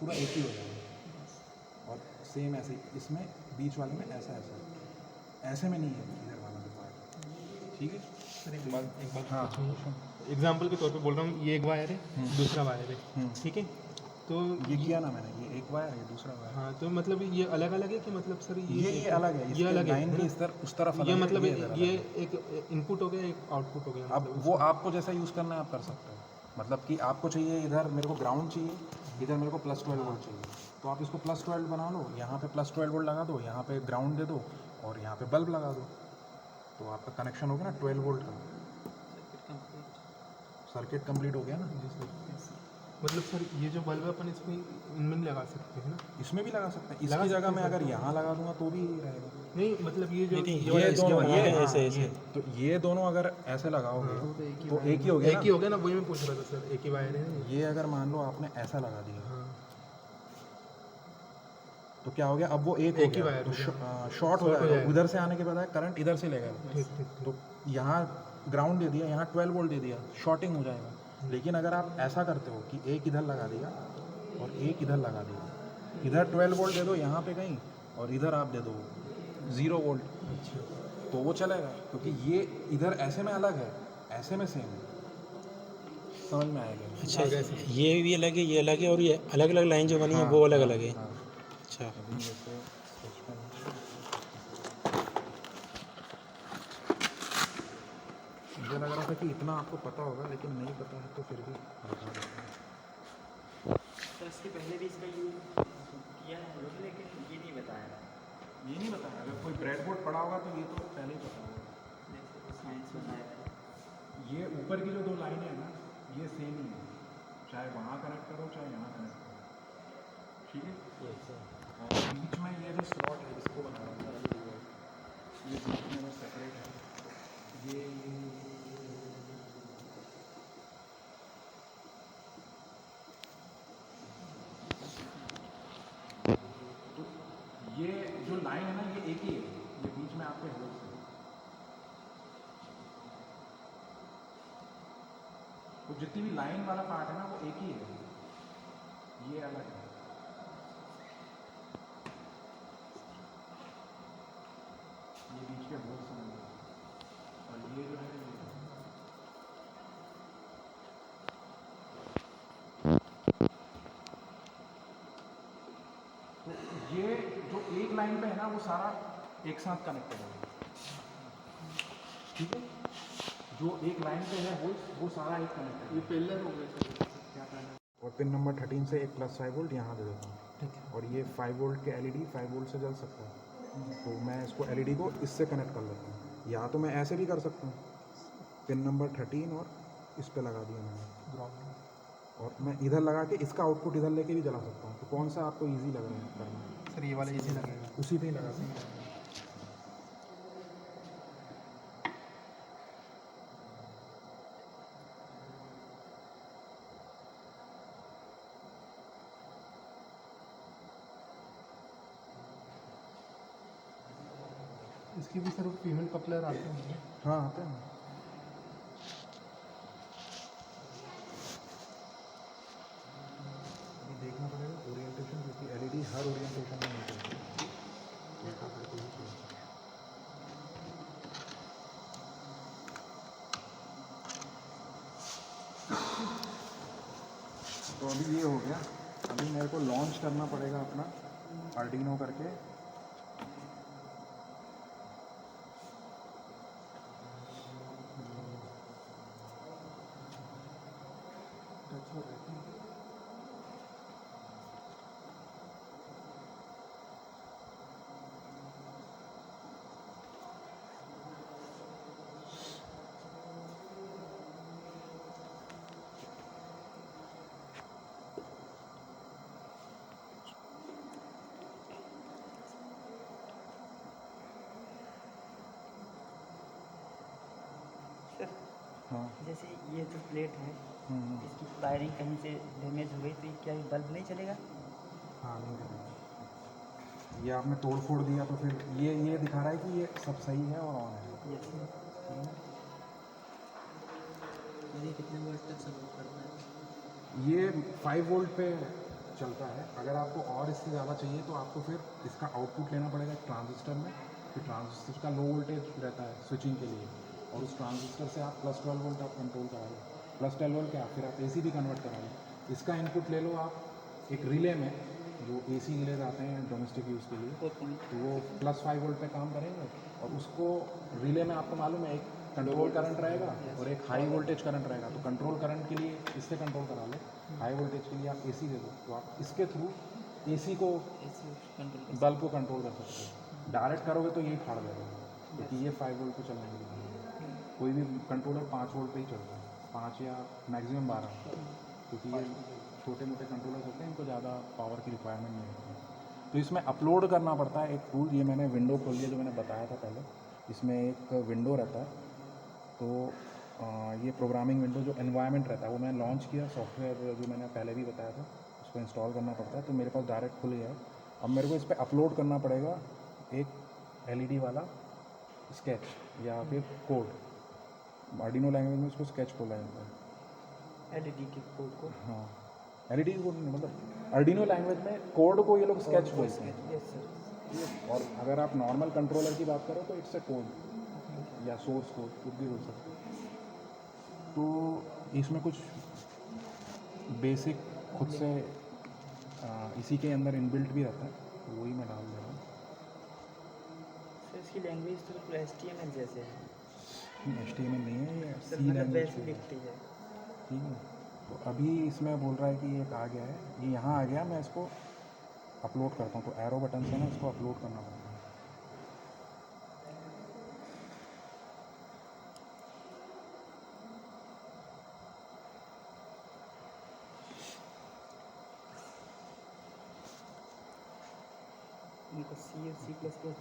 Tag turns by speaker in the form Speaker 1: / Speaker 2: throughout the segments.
Speaker 1: पूरा एक ही हो जाएगा। और सेम ऐसे ही इसमें बीच वाले में ऐसा ऐसा ऐसे में नहीं है इधर वाला भी पार्ट। ठीक है
Speaker 2: सर एक बात
Speaker 1: हाँ
Speaker 2: एग्जाम्पल के तौर पे बोल रहा हूँ, ये एक वायर है, दूसरा वायर है, ठीक है, तो
Speaker 1: ये किया ना मैंने, ये एक वायर है दूसरा वायर।
Speaker 2: हाँ, तो मतलब ये अलग अलग है कि मतलब सर
Speaker 1: ये अलग है,
Speaker 2: ये
Speaker 1: इसके
Speaker 2: अलग
Speaker 1: लाइन
Speaker 2: है
Speaker 1: के
Speaker 2: ना?
Speaker 1: इस तरफ उस तरफ
Speaker 2: ये
Speaker 1: अलग
Speaker 2: मतलब
Speaker 1: है, ये इधर अलग
Speaker 2: ये
Speaker 1: है।
Speaker 2: एक इनपुट हो गया, एक आउटपुट हो गया,
Speaker 1: अब
Speaker 2: मतलब
Speaker 1: वो
Speaker 2: उसमें।
Speaker 1: आपको जैसा यूज़ करना है आप कर सकते हो। मतलब कि आपको चाहिए इधर मेरे को ग्राउंड चाहिए, इधर मेरे को +12 वोल्ट चाहिए, तो आप इसको +12 बना लो, यहाँ पे +12 वोल्ट लगा दो, यहाँ पे ग्राउंड दे दो और यहाँ पे बल्ब लगा दो, तो आपका कनेक्शन हो गया ना 12 वोल्ट का। सर्किट कंप्लीट हो गया ना।
Speaker 2: जी सर, मतलब सर ये जो बल्ब है अपन इसमें इनमें नहीं लगा सकते हैं ना?
Speaker 1: इसमें भी लगा सकते हैं,
Speaker 2: लगा
Speaker 1: इसकी
Speaker 2: सकते
Speaker 1: जगह
Speaker 2: हैं
Speaker 1: मैं
Speaker 2: सर?
Speaker 1: अगर यहाँ लगा दूंगा तो भी रहेगा।
Speaker 2: नहीं मतलब ये जो
Speaker 3: नहीं,
Speaker 1: ये
Speaker 3: इसके
Speaker 1: दोनों
Speaker 3: बना
Speaker 1: ये
Speaker 3: है
Speaker 1: हाँ,
Speaker 3: ऐसे ऐसे।
Speaker 1: तो ये दोनों अगर ऐसे लगाओगे
Speaker 2: हाँ,
Speaker 1: तो एक ही हो गया
Speaker 2: एक
Speaker 1: ना।
Speaker 2: ही हो गया ना, वही मैं पूछ रहा था सर, एक ही वायर है ना?
Speaker 1: ये अगर मान लो आपने ऐसा लगा दिया
Speaker 2: हाँ,
Speaker 1: तो क्या हो गया, अब वो एक हो
Speaker 2: एक ही
Speaker 1: गया
Speaker 2: वायर
Speaker 1: तो
Speaker 2: हो गया।
Speaker 1: शॉर्ट हो जाएगा, उधर से आने के बाद करंट इधर से लेगा।
Speaker 2: ठीक ठीक ठीक।
Speaker 1: तो यहाँ ग्राउंड दे दिया, यहाँ 12 वोल्ट दे दिया, शॉर्टिंग हो जाएगा। लेकिन अगर आप ऐसा करते हो कि एक इधर लगा दिया और एक इधर लगा दिया, इधर 12 वोल्ट दे दो यहाँ पे कहीं और इधर आप दे दो 0 वोल्ट, तो वो चलेगा, क्योंकि ये इधर ऐसे में अलग है, ऐसे में सेम है। समझ में आएगा?
Speaker 3: अच्छा, ये भी अलग है, ये अलग है, और ये अलग अलग लाइन जो बनी है वो अलग अलग है।
Speaker 1: हाँ।
Speaker 3: अच्छा,
Speaker 1: अभी जैसे बचपन मुझे लग रहा था कि इतना आपको पता होगा, लेकिन नहीं पता है तो फिर भी बता देता हूँ।
Speaker 4: तो इसके पहले भी इसका यूज़ किया है हम लोग, लेकिन ये नहीं बताया।
Speaker 1: ये नहीं बताया, अगर कोई ब्रेडबोर्ड पड़ा होगा तो ये तो पहले ही पता होगा।
Speaker 4: जैसे वो साइंस बताया था।
Speaker 1: ये ऊपर की जो दो लाइनें हैं ना, ये सेम ही है, चाहे वहाँ कनेक्ट करो चाहे यहाँ कनेक्ट करो। ठीक है, और बीच में ये जो स्लॉट है इसको बना रहा हूँ, ये बीच में जो सेपरेट है, ये तो ये जो लाइन है ना ये एक ही है, ये बीच में आपके होल्स है। तो जितनी भी लाइन वाला पार्ट है ना वो एक ही है, ये अलग है। ये बीच के होल्स हैं और ये जो है तो ये जो एक लाइन पे है ना वो सारा एक साथ कनेक्टेड है। ठीक है, जो एक लाइन पे है वो सारा एक कनेक्टेड है।
Speaker 2: ये पिलर हो गए सर,
Speaker 1: क्या कहना है? और पिन नंबर 13 से एक +5 वोल्ट यहाँ दे देता हूँ।
Speaker 2: ठीक है।
Speaker 1: और ये 5 वोल्ट के एलईडी 5 वोल्ट से जल सकता है, तो मैं इसको एलईडी को इससे कनेक्ट कर लेता हूँ, या तो मैं ऐसे भी कर सकता हूँ, पिन नंबर 13 और इस पे लगा दिया मैंने,
Speaker 2: ग्राउंड
Speaker 1: और मैं इधर लगा के इसका आउटपुट इधर लेके भी जला सकता हूँ। तो कौन सा आपको ईजी लग रहा है करना?
Speaker 2: सर, ये वाला इजी लगेगा।
Speaker 1: उसी पे ही लगा दें।
Speaker 2: इसकी भी सर फीमेल कपलर आते हैं।
Speaker 1: हाँ आते हैं। अभी देखना पड़ेगा ओरिएंटेशन, क्योंकि एलईडी हर ओरिएंटेशन में नहीं चलती, उल्टा करके ही चलती। तो अभी ये हो गया, अभी मेरे को लॉन्च करना पड़ेगा अपना आर्डिनो करके। टच हो रही थी।
Speaker 4: सर
Speaker 1: हाँ
Speaker 4: जैसे ये जो प्लेट है, इसकी वायरिंग कहीं से डैमेज हो गई तो ये क्या ये बल्ब नहीं चलेगा?
Speaker 1: हाँ नहीं चलेगा। ये आपने तोड़ फोड़ दिया तो फिर ये दिखा रहा है कि ये सब सही है और ऑन है।
Speaker 4: Yes sir.
Speaker 5: ये कितने वोल्ट तक सपोर्ट करता है?
Speaker 1: ये 5 वोल्ट पे चलता है। अगर आपको और इससे ज़्यादा चाहिए तो आपको फिर इसका आउटपुट लेना पड़ेगा ट्रांजिस्टर में, फिर ट्रांजिस्टर का लो वोल्टेज रहता है स्विचिंग के लिए, और उस ट्रांजिस्टर से आप +12 वोल्ट आप कंट्रोल करा लो, +12 वोल्ट क्या, फिर आप AC भी कन्वर्ट करा लो। इसका इनपुट ले लो आप एक रिले में, जो AC रिलेज आते हैं डोमेस्टिक यूज़ के लिए, तो वो +5 वोल्ट पे काम करेंगे, और उसको रिले में आपको मालूम है एक कंट्रोल करंट रहेगा और एक हाई वोल्टेज करंट रहेगा। तो कंट्रोल करंट के लिए इससे कंट्रोल करा लो, हाई वोल्टेज के लिए आप AC दे दो, तो आप इसके थ्रू AC को
Speaker 4: कंट्रोल
Speaker 1: बल्ब को कंट्रोल कर सकते हो। डायरेक्ट करोगे तो ये फाड़ देगा, क्योंकि ये 5 वोल्ट पे चलने के लिए, कोई भी कंट्रोलर 5 वोल्ट पे ही चलता है, 5 या मैक्सिमम 12, क्योंकि ये छोटे मोटे कंट्रोलर्स होते हैं, इनको ज़्यादा पावर की रिक्वायरमेंट नहीं होती है। तो इसमें अपलोड करना पड़ता है एक टूल, ये मैंने विंडो खोल लिया जो मैंने बताया था पहले, इसमें एक विंडो रहता है, तो ये प्रोग्रामिंग विंडो जो एनवायरनमेंट रहता है वो मैंने लॉन्च किया, सॉफ्टवेयर जो मैंने पहले भी बताया था उसको इंस्टॉल करना पड़ता है, तो मेरे पास डायरेक्ट खुल गया है। अब मेरे को इस पर अपलोड करना पड़ेगा एक LED वाला स्केच या फिर कोड, आर्डिनो लैंग्वेज में उसको स्केच बोला जाता है।
Speaker 4: LED के कोड को।
Speaker 1: हाँ, LED कोड नहीं, मतलब आर्डिनो लैंग्वेज में कोड को ये लोग स्केच बोलते हैं।
Speaker 4: Yes sir.
Speaker 1: और अगर आप नॉर्मल कंट्रोलर की बात करो तो इट्स ए कोड या सोर्स कोड, कुछ भी बोल सकते हो। तो इसमें कुछ बेसिक खुद से इसी के अंदर इनबिल्ट भी रहता है, तो वही मैं डाल दे रहा हूँ।
Speaker 4: सर इसकी लैंग्वेज तो बिल्कुल HTML जैसे है
Speaker 1: HTML नहीं है, ये
Speaker 4: सर,
Speaker 1: C
Speaker 4: मतलब
Speaker 1: लैंग्वेज
Speaker 4: वैसे
Speaker 1: है,
Speaker 4: लिखती है।
Speaker 1: ठीक है। तो अभी इसमें बोल रहा है कि एक आ गया है, ये यहाँ आ गया, मैं इसको अपलोड करता हूँ, तो एरो बटन से ना इसको अपलोड करना पड़ता है।
Speaker 4: उनको C और C++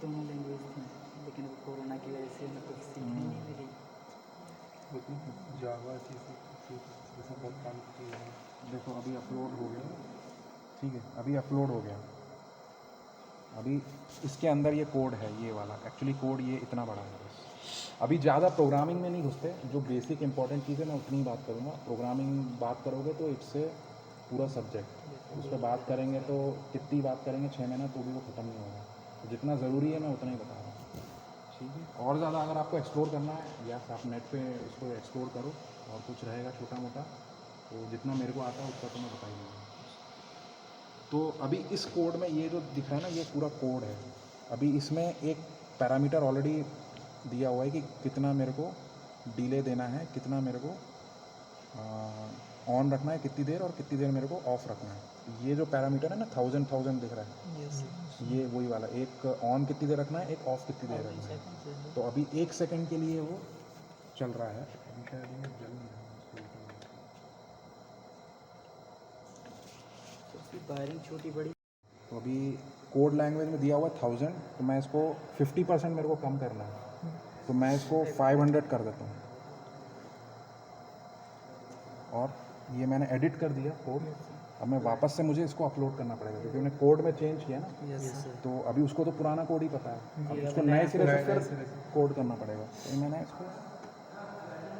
Speaker 4: दोनों लैंग्वेज थी, लेकिन वो कोरोना की वजह से उनको सीखने नहीं मिली।
Speaker 2: जावा जैसा बहुत काम किया है।
Speaker 1: देखो अभी अपलोड हो गया, ठीक है, अभी अपलोड हो गया। अभी इसके अंदर ये कोड है, ये वाला एक्चुअली कोड ये इतना बड़ा है बस। अभी ज़्यादा प्रोग्रामिंग में नहीं घुसते, जो बेसिक इंपॉर्टेंट चीज़ें मैं उतनी ही बात करूँगा। प्रोग्रामिंग बात करोगे तो इट्स ए पूरा सब्जेक्ट, उस पर बात करेंगे तो कितनी बात करेंगे 6 महीना तो भी वो ख़त्म नहीं होगा। तो जितना ज़रूरी है मैं उतना ही बता रहा हूँ, ठीक है। और ज़्यादा अगर आपको एक्सप्लोर करना है या आप नेट पे उसको एक्सप्लोर करो, और कुछ रहेगा छोटा मोटा, तो जितना मेरे को आता है उतना तो मैं बता ही दूँगा। तो अभी इस कोड में ये जो दिख रहा है ना, ये पूरा कोड है। अभी इसमें एक पैरामीटर ऑलरेडी दिया हुआ है कि कितना मेरे को डिले देना है, कितना मेरे को ऑन रखना है कितनी देर, और कितनी देर मेरे को ऑफ़ रखना है। ये जो पैरामीटर है ना 1000 दिख रहा है, ये वही वाला, एक ऑन कितनी देर रखना है, एक ऑफ़ कितनी देर रखना है। तो अभी 1 सेकंड के लिए वो चल रहा है, अभी शायद ये जल नहीं रहा है,
Speaker 4: तो उसकी वायरिंग छोटी बड़ी।
Speaker 1: तो अभी कोड लैंग्वेज में दिया हुआ 1000, तो मैं इसको 50% मेरे को कम करना है, तो मैं इसको 500 कर देता हूँ। और ये मैंने एडिट कर दिया कोड। अब मैं वापस से मुझे इसको अपलोड करना पड़ेगा, क्योंकि मैंने कोड में चेंज किया ना, तो अभी उसको तो पुराना कोड ही पता है, अब उसको नए सिरे से फिर कोड करना पड़ेगा। तो मैंने इसको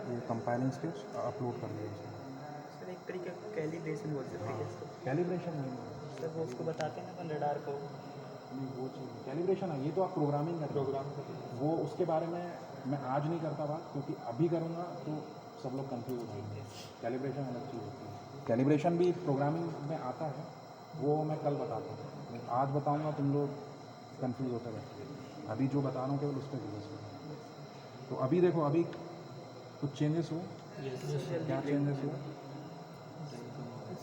Speaker 1: ये कंपाइलिंग स्टेज अपलोड कर दिया इसमें।
Speaker 4: सर एक तरीके का कैलिब्रेशन बोल सकते हैं इसको।
Speaker 1: कैलिब्रेशन नहीं,
Speaker 4: सर वो उसको बताते हैं ना अपन रडार को।
Speaker 1: नहीं वो चीज़ कैलिब्रेशन है, ये तो आप प्रोग्रामिंग कर रहे हो। वो उसके बारे में मैं आज नहीं करता बात, क्योंकि अभी करूँगा तो सब लोग कंफ्यूज हो जाएंगे। कैलिब्रेशन अलग चीज़ होती है, कैलिब्रेशन भी प्रोग्रामिंग में आता है, वो मैं कल बताता हूँ। आज बताऊँगा तुम लोग कंफ्यूज होते रहते। अभी जो बता रहा हूँ केवल उस पर फोकस करो। तो अभी देखो, अभी कुछ चेंजेस हुए, क्या चेंजेस हुए?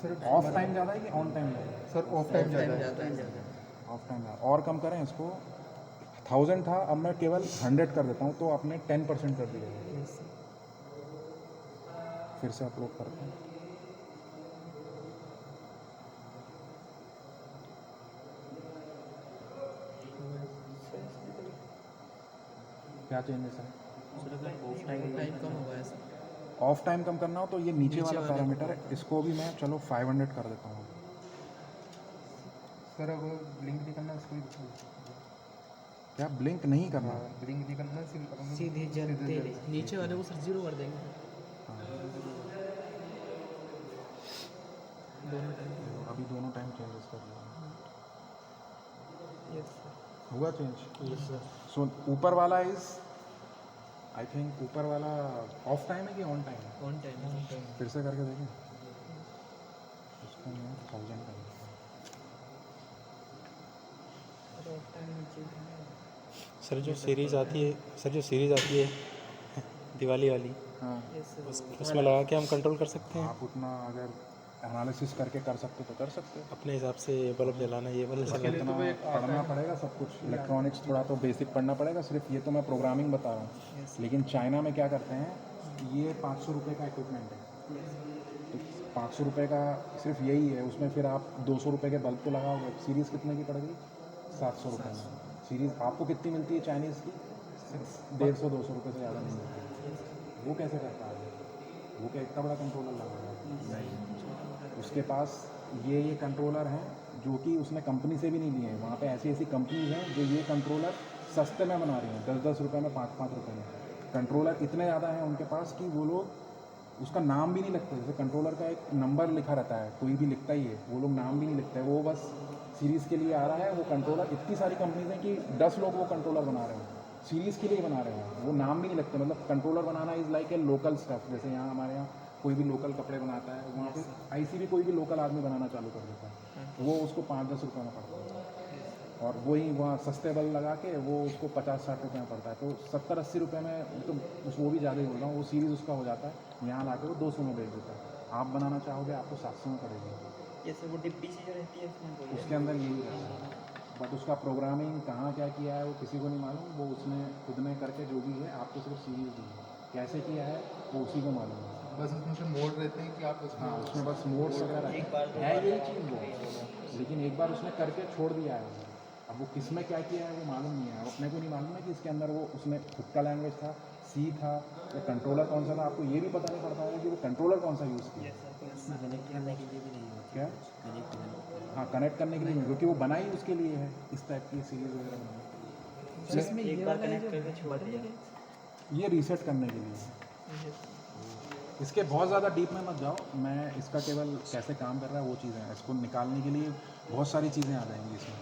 Speaker 2: सर
Speaker 1: ऑफ टाइम ज़्यादा है कि ऑन टाइम ज़्यादा है?
Speaker 2: सर ऑफ टाइम ज़्यादा है।
Speaker 1: ऑफ टाइम ज़्यादा, और कम करें इसको। 1000 था, अब मैं केवल 100 कर देता हूँ, तो आपने 10% कर दिया। फिर से अपलोड करते हैं। क्या चेंजेस है? ऑफ टाइम कम करना हो तो ये नीचे वाला पैरामीटर है, इसको भी मैं चलो 500 कर देता हूँ।
Speaker 2: सर अब ब्लिंक भी करना उसको भी
Speaker 1: क्या ब्लिंक नहीं करना?
Speaker 2: ब्लिंक भी करना
Speaker 4: सीधे जलते रहे।
Speaker 3: नीचे वाले को सर 0 कर देंगे।
Speaker 1: अभी अभी दोनों टाइम चेंजेस कर लिया
Speaker 4: यस सर।
Speaker 1: हुआ चेंज
Speaker 3: यस सर।
Speaker 1: सो ऊपर वाला इज आई थिंक ऊपर वाला ऑफ टाइम है कि ऑन टाइम है
Speaker 4: ऑन टाइम।
Speaker 1: फिर से करके देखें उसको मैं 1000 कर देता हूँ
Speaker 4: अरे ऑफ टाइम नीचे भी है।
Speaker 3: सर जो सीरीज़ आती है, सर जो सीरीज़ आती है दिवाली वाली,
Speaker 1: हाँ
Speaker 4: यस सर।
Speaker 3: उसमें लगा के हम कंट्रोल कर सकते हैं
Speaker 1: आप उतना अगर एनालिसिस करके कर सकते तो कर सकते हो
Speaker 3: अपने हिसाब से। ये बल्ब जलाना, ये बल्ब
Speaker 1: बस
Speaker 3: जलाना।
Speaker 1: इतना पढ़ना पड़ेगा सब कुछ इलेक्ट्रॉनिक्स थोड़ा तो बेसिक पढ़ना पड़ेगा सिर्फ ये तो मैं प्रोग्रामिंग बता रहा हूँ लेकिन चाइना में क्या करते हैं ये 500 रुपये का इक्विपमेंट है तो 500 रुपये का सिर्फ यही है उसमें फिर आप 200 रुपये के बल्ब तो लगाओगे सीरीज़ कितने की पड़ गई 700 रुपये में सीरीज़ आपको कितनी मिलती है चाइनीज़ की 150-200 रुपये से ज़्यादा नहीं मिलती वो कैसे करता है वो क्या इतना बड़ा कंट्रोलर लगा है उसके पास ये कंट्रोलर हैं जो कि उसने कंपनी से भी नहीं लिए हैं वहाँ पे ऐसी ऐसी कंपनीज हैं जो ये कंट्रोलर सस्ते में बना रही हैं 10-10 रुपये में 5-5 रुपये में कंट्रोलर इतने ज़्यादा हैं उनके पास कि वो लोग उसका नाम भी नहीं लिखते जैसे कंट्रोलर का एक नंबर लिखा रहता है कोई भी लिखता ही है वो लोग नाम भी नहीं लिखते वो बस सीरीज़ के लिए आ रहा है वो कंट्रोलर इतनी सारी कंपनीज हैं कि 10 लोग वो कंट्रोलर बना रहे हैं सीरीज़ के लिए बना रहे हैं वो नाम भी नहीं लिखते मतलब controller banana is like a local stuff जैसे यहाँ हमारे यहाँ कोई भी लोकल कपड़े बनाता है वहाँ पे ऐसी भी कोई भी लोकल आदमी बनाना चालू कर देता है वो उसको 5-10 रुपये में पड़ता है और वही वहाँ सस्ते बल लगा के वो उसको 50-60 रुपये में पड़ता है तो 70-80 रुपये में तो वो भी ज़्यादा ही बोल रहा हूँ वो सीरीज़ उसका हो जाता है यहाँ ला के वो 200 में बेच देता है आप बनाना चाहोगे आपको 700 में पड़ेगी
Speaker 4: ये सर वो डिब्बी सी जो रहती है उसमें कोई
Speaker 1: उसके अंदर यही रहता है बट उसका प्रोग्रामिंग कहाँ क्या किया है वो किसी को नहीं मालूम वो उसने खुद ने करके जो भी है आपको सिर्फ सीरीज़ दी है कैसे किया है वो उसी को मालूम है
Speaker 2: बस उसमें से मोड रहते हैं कि आप उसमें
Speaker 1: हाँ उसमें बस मोड्स वगैरह
Speaker 4: एक बार
Speaker 1: है यही चीज़ वो लेकिन एक बार उसने करके छोड़ दिया है वो अब वो किस में क्या किया है वो मालूम नहीं है अब अपने को नहीं मालूम है कि इसके अंदर वो उसमें खुद का लैंग्वेज था सी था वो कंट्रोलर कौन सा था आपको ये भी पता नहीं पड़ता है कि वो कंट्रोलर कौन सा यूज़ किया
Speaker 4: कनेक्ट करने के लिए भी नहीं होती
Speaker 1: क्या हाँ कनेक्ट करने के लिए नहीं क्योंकि वो बनाई उसके लिए है इस टाइप की सीरीज वगैरह बनाई
Speaker 4: इसमें एक बार कनेक्ट करके छोड़ दिया
Speaker 1: ये रीसेट करने के लिए है इसके बहुत ज़्यादा डीप में मत जाओ मैं इसका केवल कैसे काम कर रहा है वो चीज़ें हैं इसको निकालने के लिए बहुत सारी चीज़ें आ जाएंगी इसमें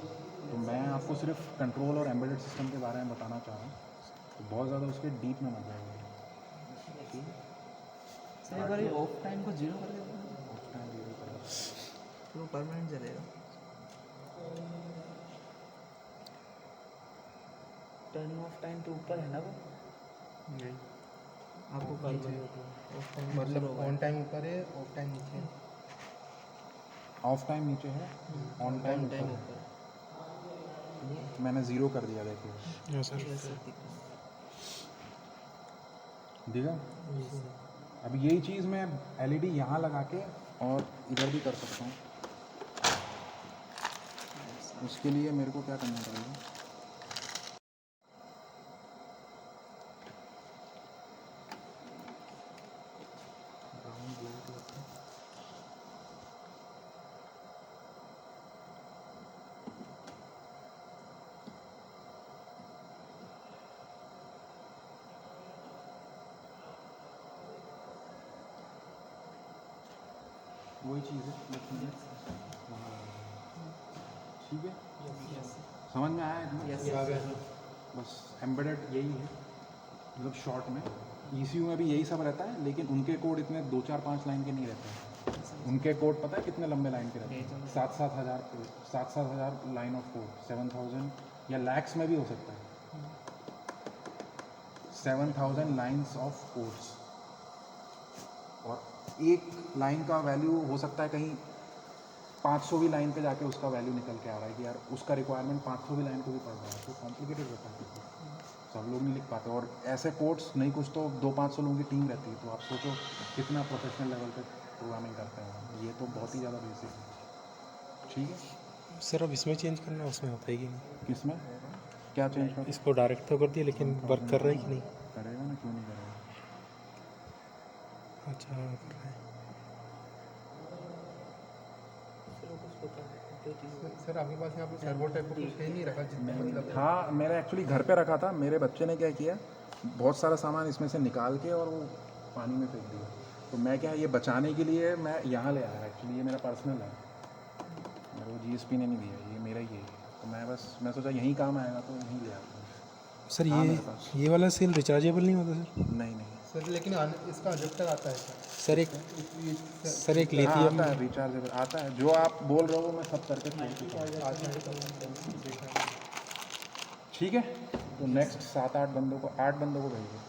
Speaker 1: तो मैं आपको सिर्फ कंट्रोल और एम्बेडेड सिस्टम के बारे में बताना चाह रहा हूँ तो बहुत ज़्यादा उसके डीप में मत जाएंगे
Speaker 4: सर एक बार ये ऑफ टाइम को जीरो कर देते हैं
Speaker 1: ऑफ टाइम जीरो करें
Speaker 4: तो वो परमानेंट चलेगा टर्न ऑफ टाइम तो ऊपर है ना वो
Speaker 2: नहीं
Speaker 4: आपको
Speaker 2: नीचे।
Speaker 4: ऑफ टाइम
Speaker 2: मतलब ऑन टाइम ऊपर है ऑफ टाइम नीचे है
Speaker 1: ऑफ टाइम नीचे है ऑन टाइम ऊपर है मैंने ज़ीरो कर दिया देखिए
Speaker 3: हाँ सर।
Speaker 1: दिखा अब यही चीज़ मैं एलईडी यहाँ लगा के और इधर भी कर सकता हूँ उसके लिए मेरे को क्या करना पड़ेगा वही चीज़ है वहाँ लगा देंगे। ठीक है समझ में आया इतना? बस एम्बेडेड यही है मतलब शॉर्ट में ECU में भी यही सब रहता है लेकिन उनके कोड इतने 2-4-5 लाइन के नहीं रहते हैं उनके कोड पता है कितने लंबे लाइन के रहते हैं 7-7 हज़ार लाइन ऑफ कोड 7,000 या लैक्स में भी हो सकता है 7,000 लाइन्स ऑफ कोड्स और एक लाइन का वैल्यू हो सकता है कहीं 500वीं लाइन पे जाके उसका वैल्यू निकल के आ रहा है कि यार उसका रिक्वायरमेंट 500वीं लाइन को भी पड़ रहा है तो कॉम्प्लिकेटेड होता है सब लोग नहीं लिख पाते और ऐसे कोड्स नहीं कुछ तो 200-500 लोगों की टीम रहती है तो आप सोचो कितना प्रोफेशनल लेवल पे प्रोग्रामिंग करते हैं ये तो बहुत ही ज़्यादा बेसिक है ठीक है
Speaker 3: सर अब इसमें चेंज करना है उसमें होता है कि नहीं?
Speaker 1: किस में क्या चेंज कर
Speaker 3: इसको डायरेक्ट तो कर दिया लेकिन वर्क कर रहा है कि नहीं?
Speaker 1: करेगा ना क्यों नहीं करेगा
Speaker 3: अच्छा हाँ, कर रहा है।
Speaker 2: सर आपके पास यहाँ पे सर्वो टाइप का कुछ है नहीं रखा जितना मतलब
Speaker 1: हाँ मैंने एक्चुअली घर पे रखा था मेरे बच्चे ने क्या किया बहुत सारा सामान इसमें से निकाल के और वो पानी में फेंक दिया तो मैं क्या ये बचाने के लिए मैं यहाँ ले आया एक्चुअली ये मेरा पर्सनल है वो जीएसपी ने नहीं दिया, ये मेरा ही है। तो मैं सोचा यहीं काम आएगा तो यहीं ले आता हूँ।
Speaker 3: सर
Speaker 1: हाँ, मेरे पास।
Speaker 3: ये वाला सेल रिचार्जेबल नहीं होता सर?
Speaker 1: नहीं नहीं
Speaker 2: सर लेकिन इसका अडेप्टर आता है
Speaker 3: सर एक
Speaker 2: सर
Speaker 3: एक
Speaker 1: हाँ,
Speaker 3: लिथियम
Speaker 1: आता है रिचार्जेबल आता है, जो आप बोल रहे हो मैं सब करके छोड़ चुका हूँ। ठीक है, तो नेक्स्ट 7-8 बंदों को 8 बंदों को भेजो।